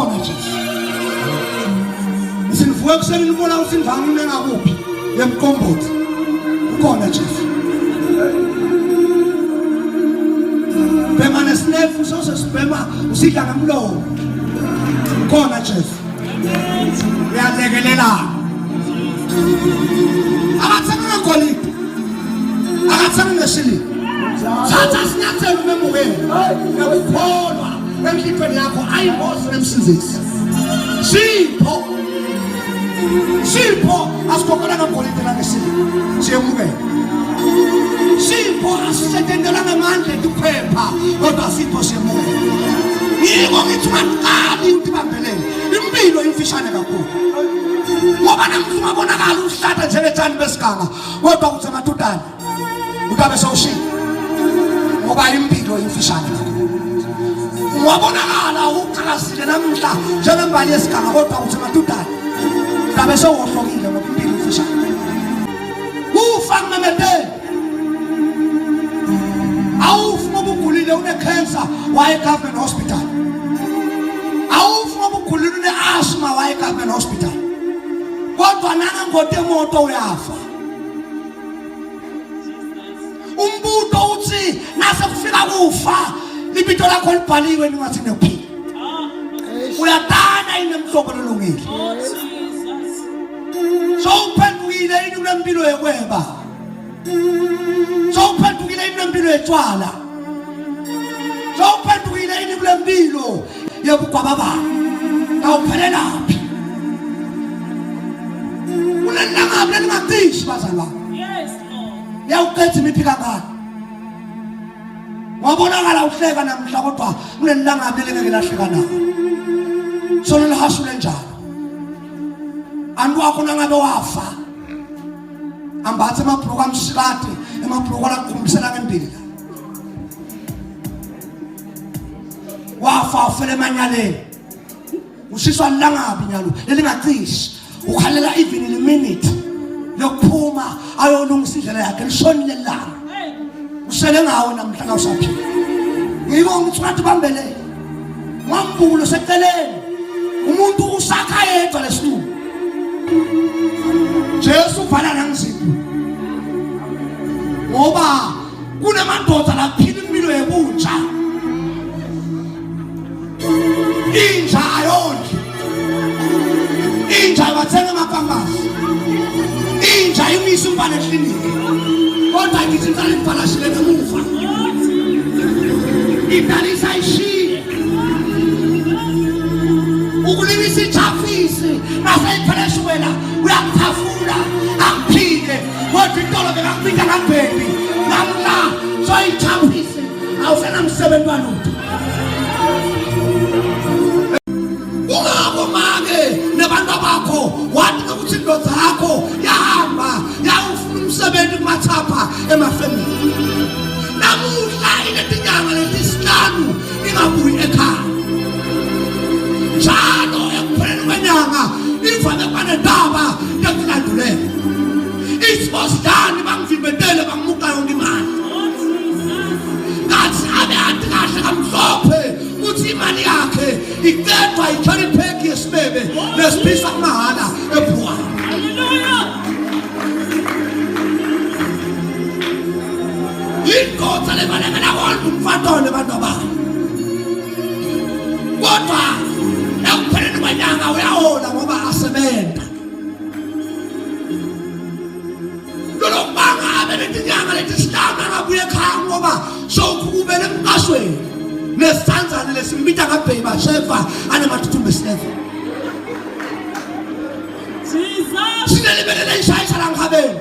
ukhona Jesu sinivuka kuseni nibona usindvangile ngakuphi yemkombothi ukhona Jesu bema nesnefu sosesibhema usidla ngamlomo ukhona Jesu uyalekelelana akathana ngoliphi akathana nesili thatha sinyathelo memukeni ngokukholwa emhlithweni yakho ayingozi nemsizisi Sipho asikhokhela ngegolide langesili siyemukela Sipho asisetendela ngamandla etukhwepha kodwa Sipho siyemukela yiko ngithi maqali utibambelele impilo imfishane kakhulu ngoba namhlanje ungabonakala uhlata njengetshani besiganga kodwa uthi amatutane utabe sewushila ngoba impilo imfishane kakhulu ungabonakala uqhakazile namhla njengembali yesiganga kodwa uthi amatutane utabe sewuhlokile ngoba impilo imfishane ufa kumemetheni awufi ngoba ugulile une-cancer waye government hospital awufi ngoba ugulile une-asthma waye government hospital kodwa nangangote emoto uyafa umbuto uthi nase kufika kufa libito lakho libhaliwe ningathi nekuphila uyadana inemhlobo lolungile so uphendukile ini kulempilo yekweba so uphendukile ini kulempilo yetshwala so uphendukile ini kulempilo yebugwababa awuphelelaphi unenangabe lingatishi bazalwa yes Lord yawuqedza imiphika ngani wabonakala uhleka namhla kodwa unenangabe lengeke lahleka nawo solo lihasule njalo anwakho nangabe wafa ambathe amabhuluku amsikade emabhuluku alakukhumbisela ngempilo wafa ufele emanyaleni ushiswa langabi nyalo lelingacishi ukhalela even in a minute lokuphuma ayolungisa indlela yakhe lishonile langa usele ngawo namhla kawusaphila yiko ngithi ngathi bambelele wambulo seceleni umuntu usakha yedwa lesilumo Jesu vala nangizipho ngoba kunemadoda laphila impilo yebunja inja ayondle inja bathenga amapambasi inja imisa umbane ekliniki kodwa ngithi ngicela ibhalashile ngemuva idalisa ishiye ukulimisa ichafisi nasayipheleshwela uyakuthafula akuphile kodwa intolo bekakubika ngabhebi namla soyichafisi awusenamsebenzi walutho ungabo make nabantu bakho wathi ukuthi indoda yakho yahamba yawufuna umsebenzi kumathapha emafemini namuhla inetinyanga letisihlanu ingabuyi ekhaya njalo ekupheleni kwenyanga ivame kwanendaba yokulanduleka isibosidani bangivimbetele bangimuka yonke imali ngathi abe athi kahle kamhlophe uthi imali yakhe iqedwa i-cherry peg yesibebe nesibisa kumahala ebuwayo inkosi lebalekela konke umfatone abantu abayo kodwa ekupheleni kwenyanga uyahola ngoba asebenza lolokubanga abe letinyanga letisihlanu angabuye ekhaya ngoba sowukhukubele emqashweni nesithanzane lesimbita kabheba shefa anamathuthumbe esineve sinelibelele ishayisha langikhabeni